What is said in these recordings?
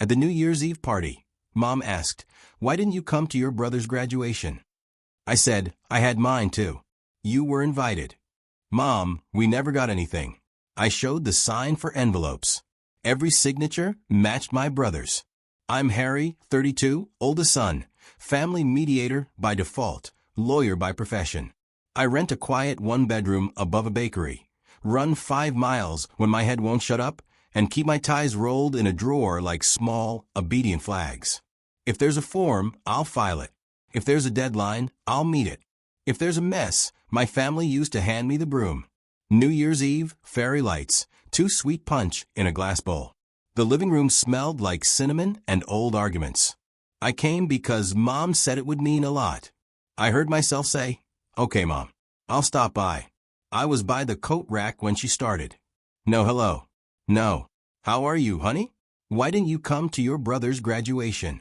At the New Year's Eve party, Mom asked, "Why didn't you come to your brother's graduation?" I said, "I had mine too. You were invited." "Mom, we never got anything." I showed the sign for envelopes. Every signature matched my brother's. I'm Harry, 32, oldest son, family mediator by default, lawyer by profession. I rent a quiet one-bedroom above a bakery, run 5 miles when my head won't shut up, and keep my ties rolled in a drawer like small, obedient flags. If there's a form, I'll file it. If there's a deadline, I'll meet it. If there's a mess, my family used to hand me the broom. New Year's Eve, fairy lights, 2 sweet punch in a glass bowl. The living room smelled like cinnamon and old arguments. I came because Mom said it would mean a lot. I heard myself say, "Okay, Mom, I'll stop by." I was by the coat rack when she started. "No hello. No. How are you, honey? Why didn't you come to your brother's graduation?"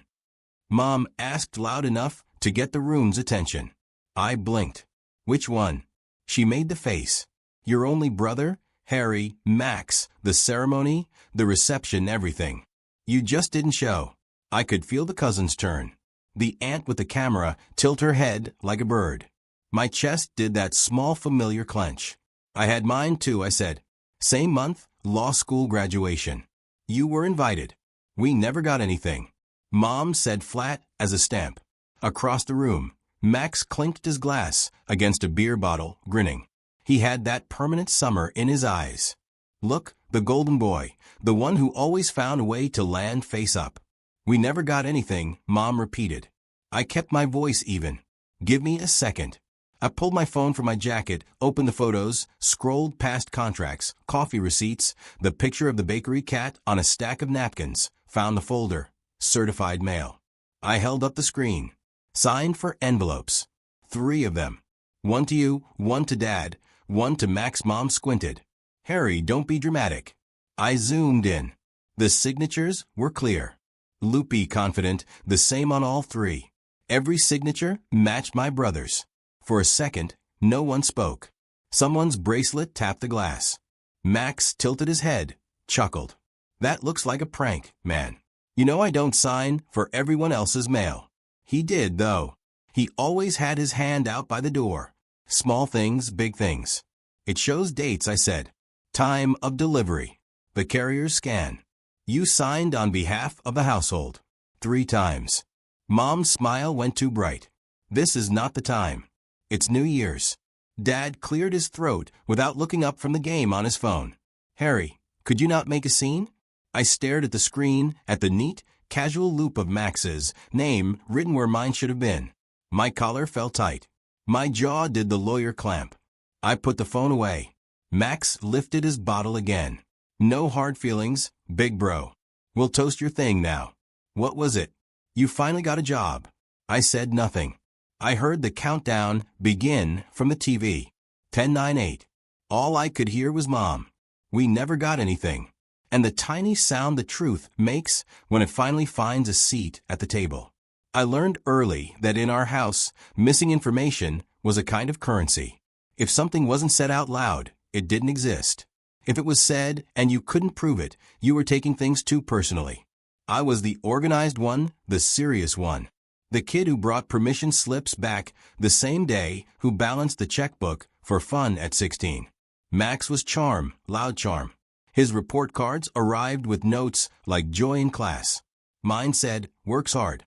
Mom asked loud enough to get the room's attention. I blinked. "Which one?" She made the face. "Your only brother, Harry, Max, the ceremony, the reception, everything. You just didn't show." I could feel the cousins turn. The aunt with the camera tilt her head like a bird. My chest did that small familiar clench. "I had mine too," I said. "Same month, law school graduation. You were invited. We never got anything." Mom said flat as a stamp. Across the room, Max clinked his glass against a beer bottle, grinning. He had that permanent summer in his eyes. Look, the golden boy, the one who always found a way to land face up. "We never got anything," Mom repeated. I kept my voice even. "Give me a second." I pulled my phone from my jacket, opened the photos, scrolled past contracts, coffee receipts, the picture of the bakery cat on a stack of napkins, found the folder, certified mail. I held up the screen. Signed for envelopes. 3 of them. One to you, one to Dad, one to Max. Mom squinted. "Harry, don't be dramatic." I zoomed in. The signatures were clear. Loopy confident, the same on all 3. Every signature matched my brother's. For a second, no one spoke. Someone's bracelet tapped the glass. Max tilted his head, chuckled. "That looks like a prank, man. You know I don't sign for everyone else's mail." He did, though. He always had his hand out by the door. Small things, big things. "It shows dates," I said. "Time of delivery. The carrier's scan. You signed on behalf of the household. 3 times. Mom's smile went too bright. "This is not the time. It's New Year's." Dad cleared his throat without looking up from the game on his phone. "Harry, could you not make a scene?" I stared at the screen, at the neat, casual loop of Max's name written where mine should have been. My collar felt tight. My jaw did the lawyer clamp. I put the phone away. Max lifted his bottle again. "No hard feelings, big bro. We'll toast your thing now." "What was it?" "You finally got a job." I said nothing. I heard the countdown begin from the TV. 10, 9, 8. All I could hear was Mom. "We never got anything." And the tiny sound the truth makes when it finally finds a seat at the table. I learned early that in our house, missing information was a kind of currency. If something wasn't said out loud, it didn't exist. If it was said and you couldn't prove it, you were taking things too personally. I was the organized one, the serious one. The kid who brought permission slips back the same day, who balanced the checkbook for fun at 16. Max was charm, loud charm. His report cards arrived with notes like "joy in class." Mine said, "works hard."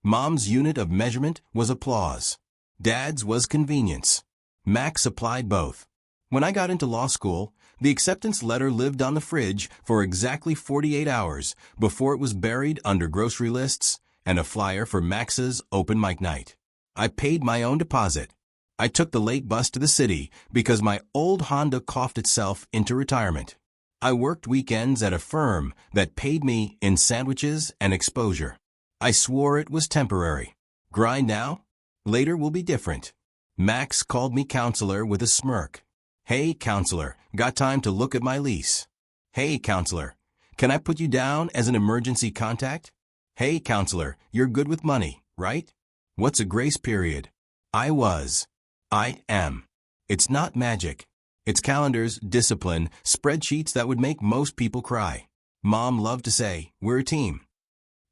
Mom's unit of measurement was applause. Dad's was convenience. Max supplied both. When I got into law school, the acceptance letter lived on the fridge for exactly 48 hours before it was buried under grocery lists and a flyer for Max's open mic night. I paid my own deposit. I took the late bus to the city because my old Honda coughed itself into retirement. I worked weekends at a firm that paid me in sandwiches and exposure. I swore it was temporary. Grind now? Later will be different. Max called me counselor with a smirk. "Hey, counselor, got time to look at my lease?" "Hey, counselor, can I put you down as an emergency contact?" "Hey, counselor, you're good with money, right? What's a grace period?" I am. It's not magic. It's calendars, discipline, spreadsheets that would make most people cry. Mom loved to say, "We're a team."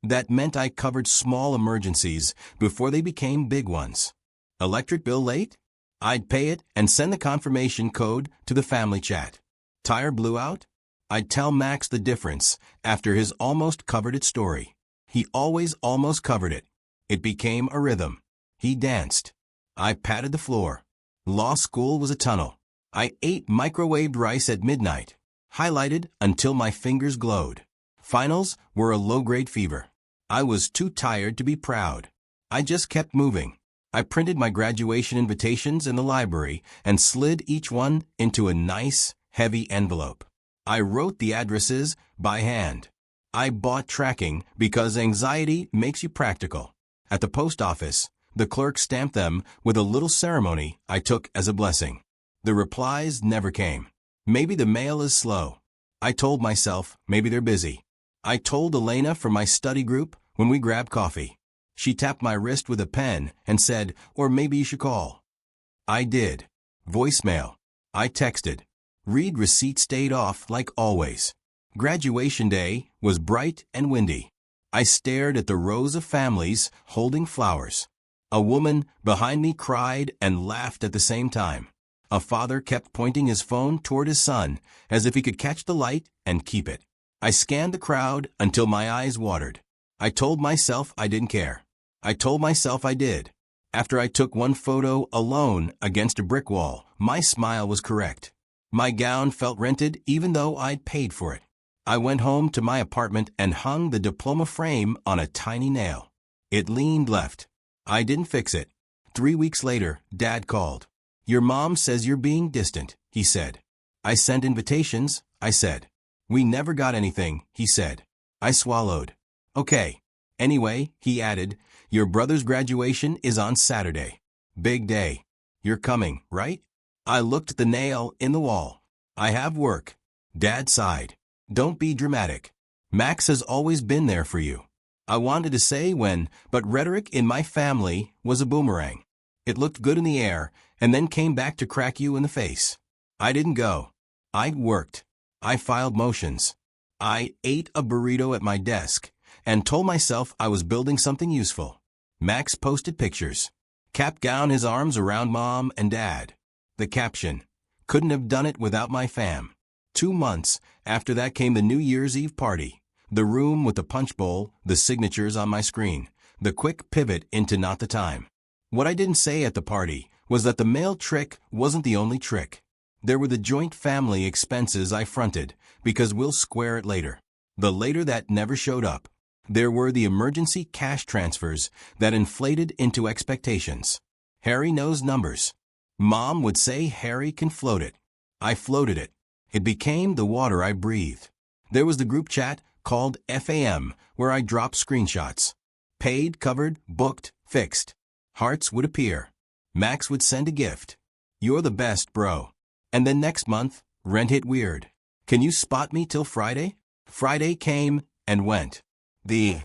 That meant I covered small emergencies before they became big ones. Electric bill late? I'd pay it and send the confirmation code to the family chat. Tire blew out? I'd tell Max the difference after his almost covered it story. He always almost covered it. It became a rhythm. He danced. I patted the floor. Law school was a tunnel. I ate microwaved rice at midnight, highlighted until my fingers glowed. Finals were a low-grade fever. I was too tired to be proud. I just kept moving. I printed my graduation invitations in the library and slid each one into a nice, heavy envelope. I wrote the addresses by hand. I bought tracking because anxiety makes you practical. At the post office, the clerk stamped them with a little ceremony I took as a blessing. The replies never came. Maybe the mail is slow. I told myself maybe they're busy. I told Elena from my study group when we grabbed coffee. She tapped my wrist with a pen and said, or maybe you should call. I did. Voicemail. I texted. Read receipt stayed off like always. Graduation day was bright and windy. I stared at the rows of families holding flowers. A woman behind me cried and laughed at the same time. A father kept pointing his phone toward his son as if he could catch the light and keep it. I scanned the crowd until my eyes watered. I told myself I didn't care. I told myself I did. After I took one photo alone against a brick wall, my smile was correct. My gown felt rented even though I'd paid for it. I went home to my apartment and hung the diploma frame on a tiny nail. It leaned left. I didn't fix it. 3 weeks later, Dad called. Your mom says you're being distant, he said. I sent invitations, I said. We never got anything, he said. I swallowed. Okay. Anyway, he added, your brother's graduation is on Saturday. Big day. You're coming, right? I looked at the nail in the wall. I have work. Dad sighed. Don't be dramatic. Max has always been there for you. I wanted to say when, but rhetoric in my family was a boomerang. It looked good in the air and then came back to crack you in the face. I didn't go. I worked. I filed motions. I ate a burrito at my desk and told myself I was building something useful. Max posted pictures. Capped down his arms around Mom and Dad. The caption, couldn't have done it without my fam. 2 months after that came the New Year's Eve party. The room with the punch bowl, the signatures on my screen, the quick pivot into not the time. What I didn't say at the party was that the mail trick wasn't the only trick. There were the joint family expenses I fronted, because we'll square it later. The later that never showed up. There were the emergency cash transfers that inflated into expectations. Harry knows numbers. Mom would say Harry can float it. I floated it. It became the water I breathed. There was the group chat called FAM where I dropped screenshots. Paid, covered, booked, fixed. Hearts would appear. Max would send a gift. You're the best, bro. And then next month, rent hit weird. Can you spot me till Friday? Friday came and went. The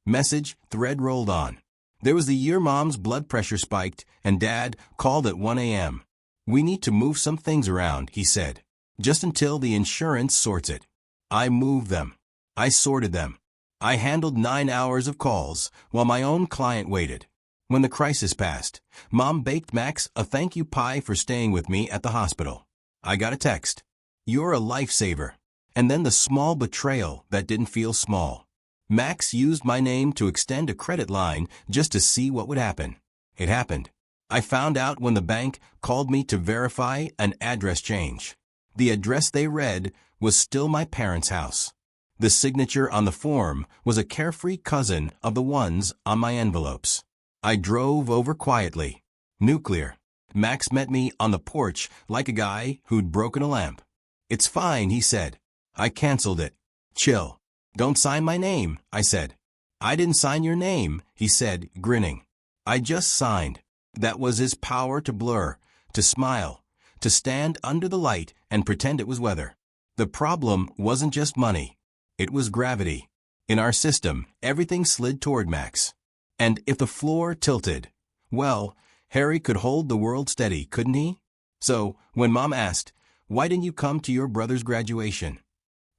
message thread rolled on. There was the year Mom's blood pressure spiked and Dad called at 1 a.m. We need to move some things around, he said. Just until the insurance sorts it. I moved them. I sorted them. I handled 9 hours of calls while my own client waited. When the crisis passed, Mom baked Max a thank you pie for staying with me at the hospital. I got a text. You're a lifesaver. And then the small betrayal that didn't feel small. Max used my name to extend a credit line just to see what would happen. It happened. I found out when the bank called me to verify an address change. The address they read was still my parents' house. The signature on the form was a carefree cousin of the ones on my envelopes. I drove over quietly. Nuclear. Max met me on the porch like a guy who'd broken a lamp. It's fine, he said. I canceled it. Chill. Don't sign my name, I said. I didn't sign your name, he said, grinning. I just signed. That was his power to blur, to smile, to stand under the light and pretend it was weather. The problem wasn't just money. It was gravity. In our system, everything slid toward Max. And if the floor tilted, well, Harry could hold the world steady, couldn't he? So, when Mom asked, why didn't you come to your brother's graduation?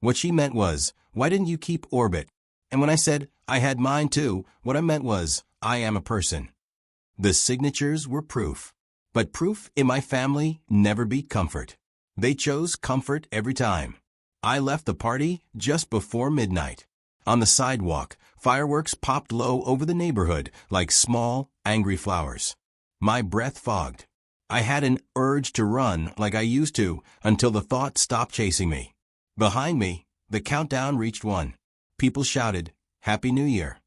What she meant was, why didn't you keep orbit? And when I said, I had mine too, what I meant was, I am a person. The signatures were proof. But proof in my family never beat comfort. They chose comfort every time. I left the party just before midnight. On the sidewalk, fireworks popped low over the neighborhood like small, angry flowers. My breath fogged. I had an urge to run like I used to until the thought stopped chasing me. Behind me, the countdown reached 1. People shouted, Happy New Year.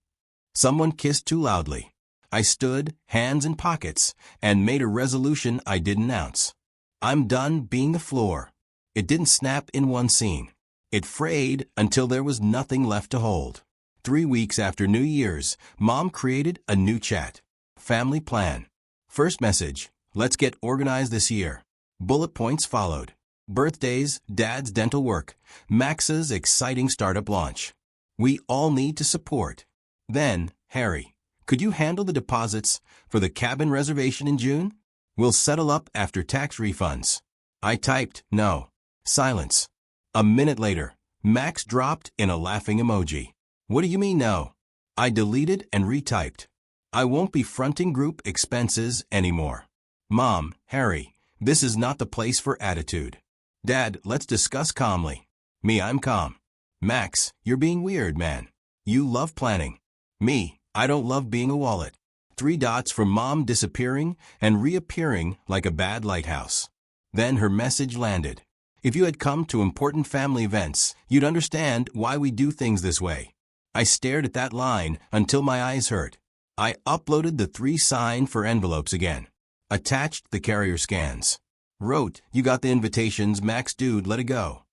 Someone kissed too loudly. I stood, hands in pockets, and made a resolution I didn't announce. I'm done being the floor. It didn't snap in one scene. It frayed until there was nothing left to hold. 3 weeks after New Year's, Mom created a new chat. Family plan. First message, let's get organized this year. Bullet points followed. Birthdays, Dad's dental work, Max's exciting startup launch. We all need to support. Then, Harry, could you handle the deposits for the cabin reservation in June? We'll settle up after tax refunds. I typed, no. Silence. A minute later, Max dropped in a laughing emoji. What do you mean no? I deleted and retyped. I won't be fronting group expenses anymore. Mom, Harry, this is not the place for attitude. Dad, let's discuss calmly. Me, I'm calm. Max, you're being weird, man. You love planning. Me, I don't love being a wallet. 3 dots from Mom disappearing and reappearing like a bad lighthouse. Then her message landed. If you had come to important family events, you'd understand why we do things this way. I stared at that line until my eyes hurt. I uploaded the 3 sign for envelopes again. Attached the carrier scans. Wrote, you got the invitations, Max dude, let it go.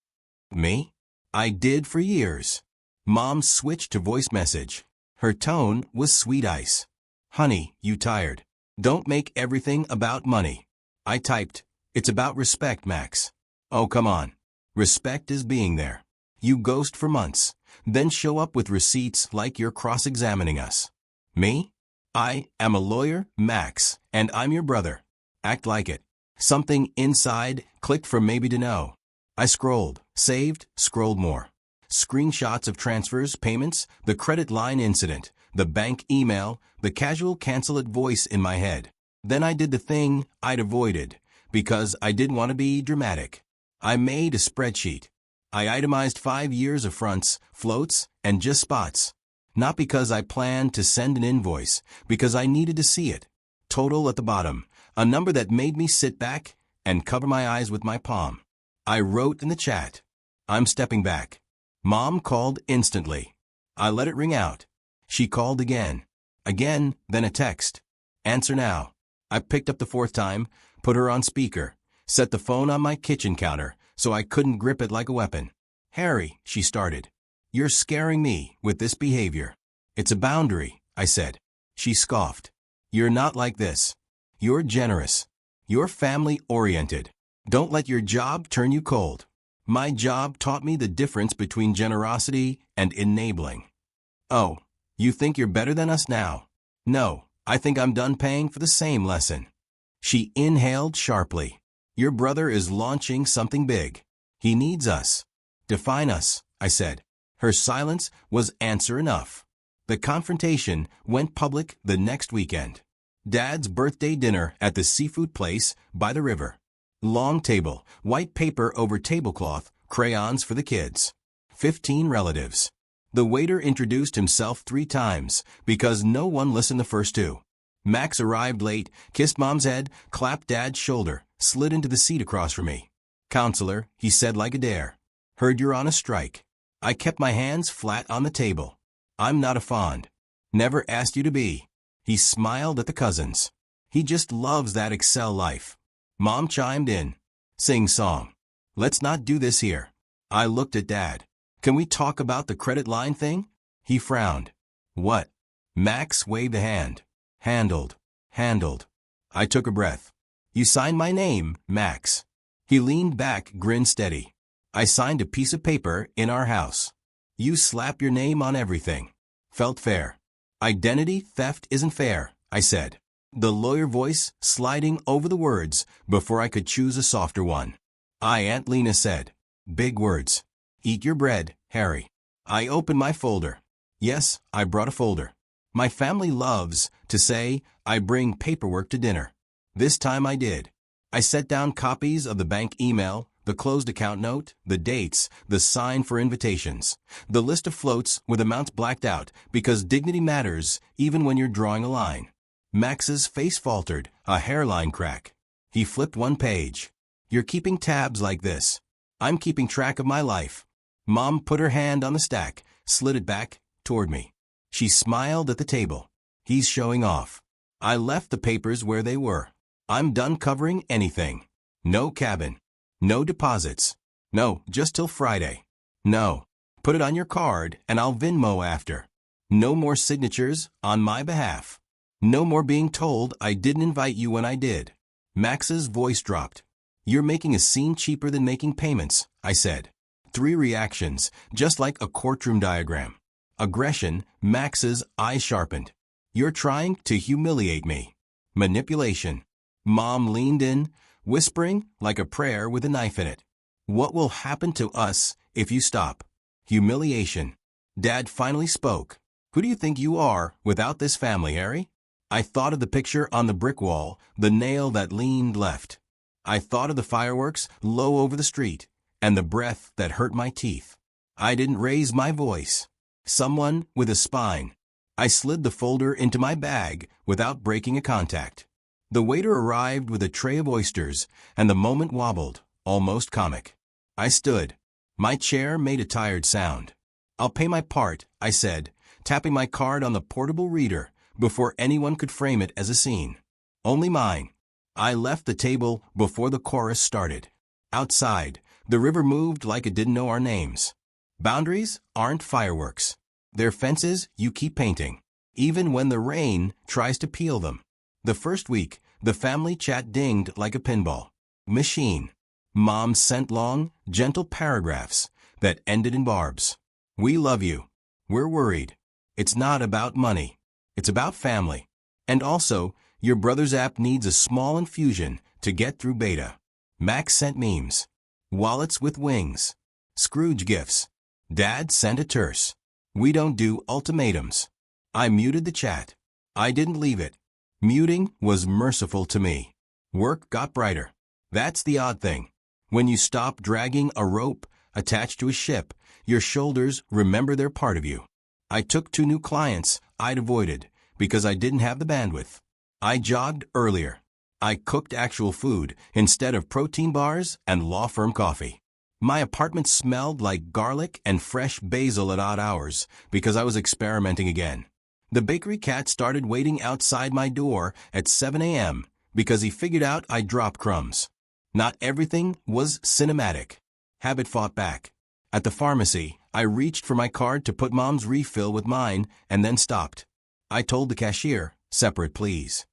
Me? I did for years. Mom switched to voice message. Her tone was sweet ice. Honey, you tired. Don't make everything about money. I typed, it's about respect, Max. Oh, come on. Respect is being there. You ghost for months, then show up with receipts like you're cross-examining us. Me? I am a lawyer, Max, and I'm your brother. Act like it. Something inside clicked from maybe to no. I scrolled, saved, scrolled more. Screenshots of transfers, payments, the credit line incident, the bank email, the casual cancel it voice in my head. Then I did the thing I'd avoided, because I didn't want to be dramatic. I made a spreadsheet. I itemized 5 years of fronts, floats, and just spots. Not because I planned to send an invoice, because I needed to see it. Total at the bottom, a number that made me sit back and cover my eyes with my palm. I wrote in the chat, I'm stepping back. Mom called instantly. I let it ring out. She called again. Again, then a text. Answer now. I picked up the 4th time, put her on speaker, set the phone on my kitchen counter so I couldn't grip it like a weapon. Harry, she started. You're scaring me with this behavior. It's a boundary, I said. She scoffed. You're not like this. You're generous. You're family-oriented. Don't let your job turn you cold. My job taught me the difference between generosity and enabling. Oh, you think you're better than us now? No, I think I'm done paying for the same lesson. She inhaled sharply. Your brother is launching something big. He needs us. Define us, I said. Her silence was answer enough. The confrontation went public the next weekend. Dad's birthday dinner at the seafood place by the river. Long table, white paper over tablecloth, crayons for the kids. 15 relatives. The waiter introduced himself 3 times because no one listened the first 2. Max arrived late, kissed Mom's head, clapped Dad's shoulder, slid into the seat across from me. Counselor, he said like a dare. Heard you're on a strike. I kept my hands flat on the table. I'm not a fond. Never asked you to be. He smiled at the cousins. He just loves that Excel life. Mom chimed in. Sing song. Let's not do this here. I looked at Dad. Can we talk about the credit line thing? He frowned. What? Max waved a hand. Handled. I took a breath. You signed my name, Max. He leaned back, grin steady. I signed a piece of paper in our house. You slap your name on everything. Felt fair. Identity theft isn't fair, I said. The lawyer voice sliding over the words before I could choose a softer one. Aunt Lena said. Big words. Eat your bread, Harry. I opened my folder. Yes, I brought a folder. My family loves to say I bring paperwork to dinner. This time I did. I set down copies of the bank email, the closed account note, the dates, the sign for invitations, the list of floats with amounts blacked out because dignity matters even when you're drawing a line. Max's face faltered, a hairline crack. He flipped one page. You're keeping tabs like this. I'm keeping track of my life. Mom put her hand on the stack, slid it back toward me. She smiled at the table. He's showing off. I left the papers where they were. I'm done covering anything. No cabin. No deposits. No, just till Friday. No. Put it on your card and I'll Venmo after. No more signatures on my behalf. No more being told I didn't invite you when I did. Max's voice dropped. You're making a scene cheaper than making payments, I said. 3 reactions, just like a courtroom diagram. Aggression, Max's eyes sharpened. You're trying to humiliate me. Manipulation. Mom leaned in, whispering like a prayer with a knife in it. What will happen to us if you stop? Humiliation. Dad finally spoke. Who do you think you are without this family, Harry? I thought of the picture on the brick wall, the nail that leaned left. I thought of the fireworks low over the street, and the breath that hurt my teeth. I didn't raise my voice. Someone with a spine. I slid the folder into my bag without breaking a contact. The waiter arrived with a tray of oysters, and the moment wobbled, almost comic. I stood. My chair made a tired sound. I'll pay my part, I said, tapping my card on the portable reader before anyone could frame it as a scene. Only mine. I left the table before the chorus started. Outside, the river moved like it didn't know our names. Boundaries aren't fireworks. They're fences you keep painting, even when the rain tries to peel them. The first week, the family chat dinged like a pinball machine. Mom sent long, gentle paragraphs that ended in barbs. We love you. We're worried. It's not about money. It's about family. And also, your brother's app needs a small infusion to get through beta. Max sent memes. Wallets with wings. Scrooge gifts. Dad sent a terse. We don't do ultimatums. I muted the chat. I didn't leave it. Muting was merciful to me. Work got brighter. That's the odd thing. When you stop dragging a rope attached to a ship, your shoulders remember they're part of you. I took 2 new clients I'd avoided because I didn't have the bandwidth. I jogged earlier. I cooked actual food instead of protein bars and law firm coffee. My apartment smelled like garlic and fresh basil at odd hours because I was experimenting again. The bakery cat started waiting outside my door at 7 a.m. because he figured out I dropped crumbs. Not everything was cinematic. Habit fought back. At the pharmacy, I reached for my card to put Mom's refill with mine and then stopped. I told the cashier, separate please.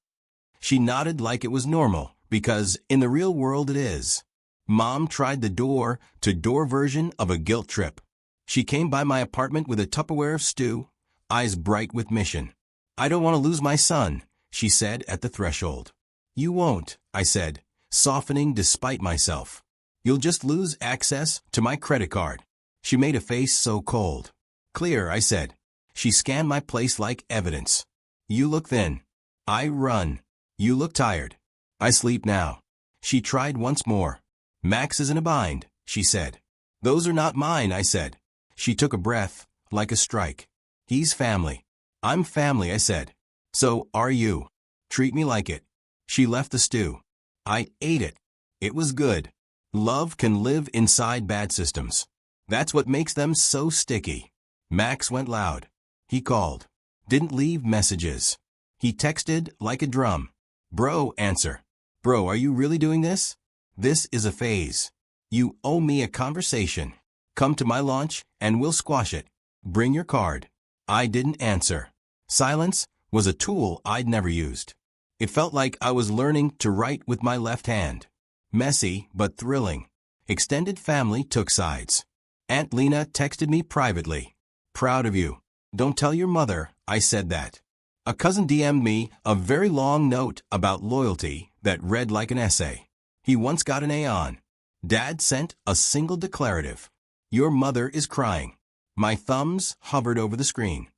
She nodded like it was normal because in the real world it is. Mom tried the door-to-door version of a guilt trip. She came by my apartment with a Tupperware of stew, eyes bright with mission. I don't want to lose my son, she said at the threshold. You won't, I said, softening despite myself. You'll just lose access to my credit card. She made a face so cold. Clear, I said. She scanned my place like evidence. You look thin. I run. You look tired. I sleep now. She tried once more. Max is in a bind, she said. Those are not mine, I said. She took a breath, like a strike. He's family. I'm family, I said. So are you. Treat me like it. She left the stew. I ate it. It was good. Love can live inside bad systems. That's what makes them so sticky. Max went loud. He called. Didn't leave messages. He texted like a drum. Bro, answer. Bro, are you really doing this? This is a phase. You owe me a conversation. Come to my launch and we'll squash it. Bring your card. I didn't answer. Silence was a tool I'd never used. It felt like I was learning to write with my left hand. Messy but thrilling. Extended family took sides. Aunt Lena texted me privately. Proud of you. Don't tell your mother I said that. A cousin DM'd me a very long note about loyalty that read like an essay. He once got an A on. Dad sent a single declarative. Your mother is crying. My thumbs hovered over the screen.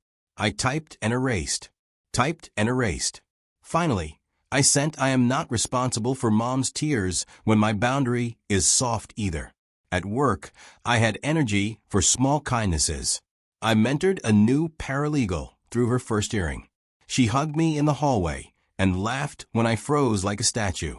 I typed and erased. Typed and erased. Finally, I sent I am not responsible for mom's tears when my boundary is soft either. At work, I had energy for small kindnesses. I mentored a new paralegal through her first hearing. She hugged me in the hallway and laughed when I froze like a statue.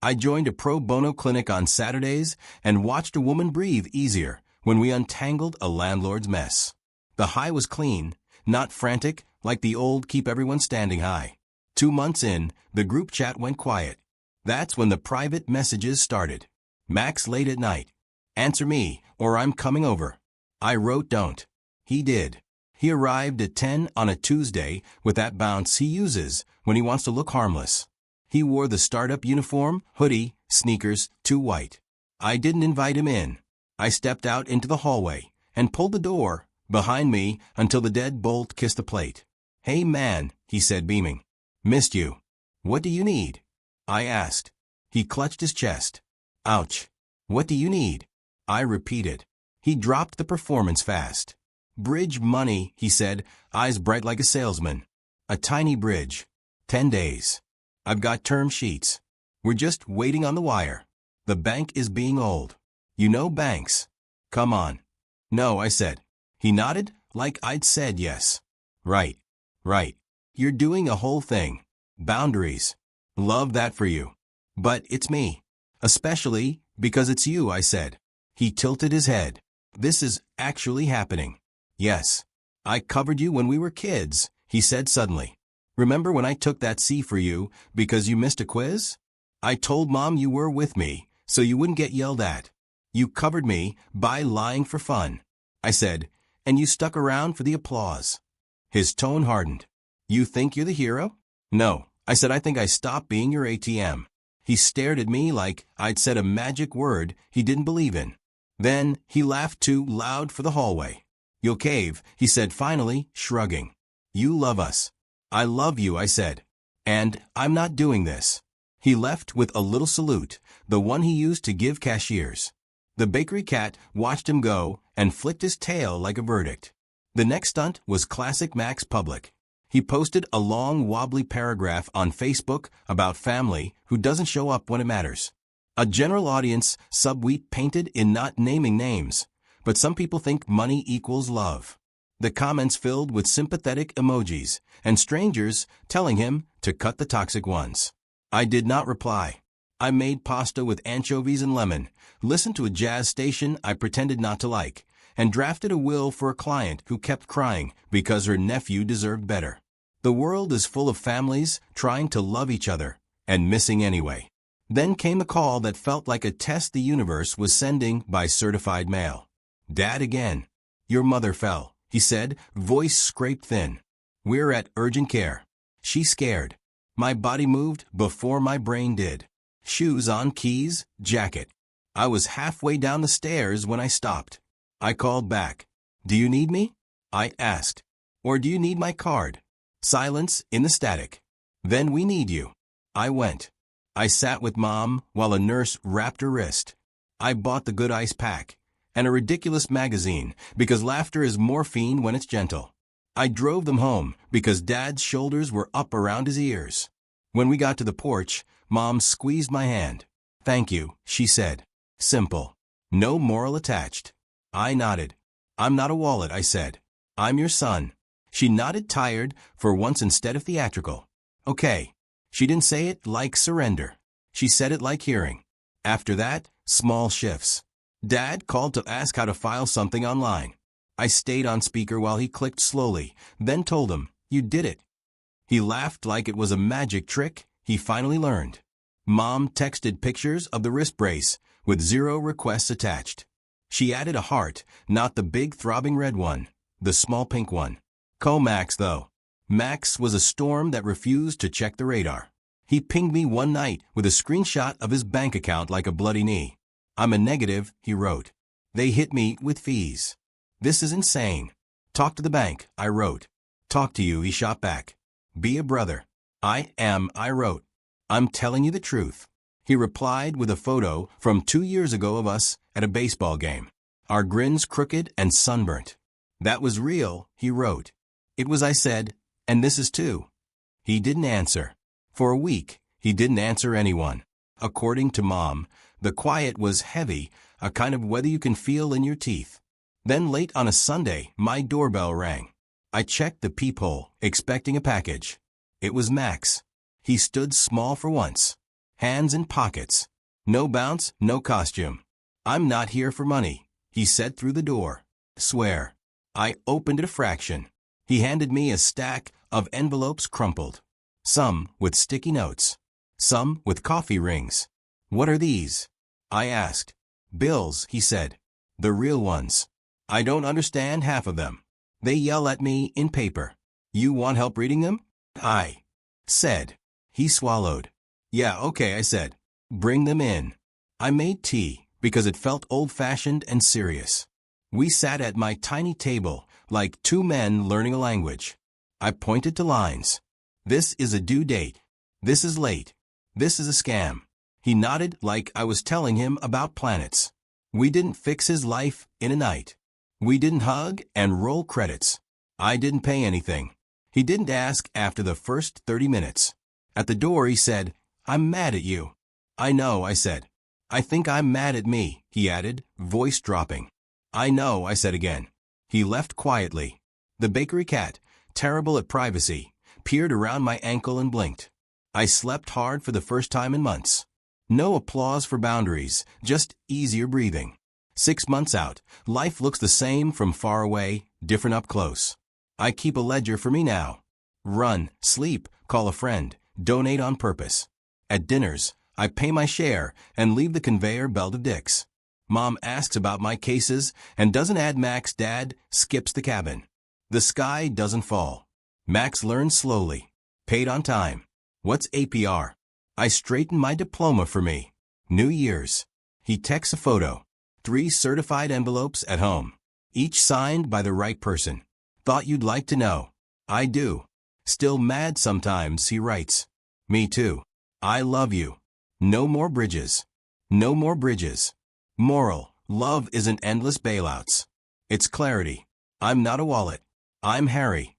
I joined a pro bono clinic on Saturdays and watched a woman breathe easier when we untangled a landlord's mess. The high was clean, not frantic like the old keep everyone standing high. 2 months in, the group chat went quiet. That's when the private messages started. Max late at night. Answer me, or I'm coming over. I wrote don't. He did. He arrived at 10 on a Tuesday with that bounce he uses when he wants to look harmless. He wore the startup uniform, hoodie, sneakers, too white. I didn't invite him in. I stepped out into the hallway and pulled the door behind me until the deadbolt kissed the plate. Hey man, he said beaming. Missed you. What do you need? I asked. He clutched his chest. Ouch. What do you need? I repeated. He dropped the performance fast. Bridge money, he said, eyes bright like a salesman. A tiny bridge. 10 days. I've got term sheets. We're just waiting on the wire. The bank is being old. You know banks. Come on. No, I said. He nodded, like I'd said yes. Right. You're doing a whole thing. Boundaries. Love that for you. But it's me. Especially because it's you, I said. He tilted his head. This is actually happening. Yes. I covered you when we were kids, he said suddenly. Remember when I took that C for you because you missed a quiz? I told Mom you were with me so you wouldn't get yelled at. You covered me by lying for fun. I said, and you stuck around for the applause. His tone hardened. You think you're the hero? No, I said I think I stopped being your ATM. He stared at me like I'd said a magic word he didn't believe in. Then he laughed too loud for the hallway. You'll cave, he said finally, shrugging. You love us. I love you, I said. And I'm not doing this. He left with a little salute, the one he used to give cashiers. The bakery cat watched him go and flicked his tail like a verdict. The next stunt was classic Max Public. He posted a long, wobbly paragraph on Facebook about family who doesn't show up when it matters. A general audience subtweet painted in not naming names, but some people think money equals love. The comments filled with sympathetic emojis and strangers telling him to cut the toxic ones. I did not reply. I made pasta with anchovies and lemon, listened to a jazz station I pretended not to like, and drafted a will for a client who kept crying because her nephew deserved better. The world is full of families trying to love each other and missing anyway. Then came a call that felt like a test the universe was sending by certified mail. Dad again. Your mother fell, he said, voice scraped thin. We're at urgent care. She's scared. My body moved before my brain did. Shoes on, keys, jacket. I was halfway down the stairs when I stopped. I called back. Do you need me? I asked. Or do you need my card? Silence in the static. Then we need you. I went. I sat with Mom while a nurse wrapped her wrist. I bought the good ice pack and a ridiculous magazine because laughter is morphine when it's gentle. I drove them home because Dad's shoulders were up around his ears. When we got to the porch, Mom squeezed my hand. Thank you, she said. Simple. No moral attached. I nodded. I'm not a wallet, I said. I'm your son. She nodded tired for once instead of theatrical. Okay. She didn't say it like surrender. She said it like hearing. After that, small shifts. Dad called to ask how to file something online. I stayed on speaker while he clicked slowly, then told him, you did it. He laughed like it was a magic trick he finally learned. Mom texted pictures of the wrist brace with 0 requests attached. She added a heart, not the big throbbing red one, the small pink one. Max though. Max was a storm that refused to check the radar. He pinged me one night with a screenshot of his bank account like a bloody knee. I'm a negative, he wrote. They hit me with fees. This is insane. Talk to the bank, I wrote. Talk to you, he shot back. Be a brother. I am, I wrote. I'm telling you the truth. He replied with a photo from 2 years ago of us at a baseball game. Our grins crooked and sunburnt. That was real, he wrote. It was I said, and this is too. He didn't answer. For a week, he didn't answer anyone. According to Mom, the quiet was heavy, a kind of weather you can feel in your teeth. Then late on a Sunday, my doorbell rang. I checked the peephole, expecting a package. It was Max. He stood small for once. Hands in pockets. No bounce, no costume. "I'm not here for money," he said through the door. Swear. I opened it a fraction. He handed me a stack of envelopes crumpled. Some with sticky notes. Some with coffee rings. "What are these?" I asked. "Bills," he said. "The real ones. I don't understand half of them. They yell at me in paper. You want help reading them?" I said. He swallowed. "Yeah, okay," I said. "Bring them in." I made tea because it felt old-fashioned and serious. We sat at my tiny table like two men learning a language. I pointed to lines. "This is a due date. This is late. This is a scam." He nodded like I was telling him about planets. We didn't fix his life in a night. We didn't hug and roll credits. I didn't pay anything. He didn't ask after the first 30 minutes. At the door he said, "I'm mad at you." "I know," I said. "I think I'm mad at me," he added, voice dropping. "I know," I said again. He left quietly. The bakery cat, terrible at privacy, peered around my ankle and blinked. I slept hard for the first time in months. No applause for boundaries, just easier breathing. 6 months out, life looks the same from far away, different up close. I keep a ledger for me now. Run, sleep, call a friend, donate on purpose. At dinners, I pay my share and leave the conveyor belt of dicks. Mom asks about my cases and doesn't add Max. Dad skips the cabin. The sky doesn't fall. Max learns slowly. Paid on time. What's APR? I straighten my diploma for me. New Year's. He texts a photo. 3 certified envelopes at home. Each signed by the right person. Thought you'd like to know. I do. Still mad sometimes, he writes. Me too. I love you. No more bridges. No more bridges. Moral: love isn't endless bailouts. It's clarity. I'm not a wallet. I'm Harry.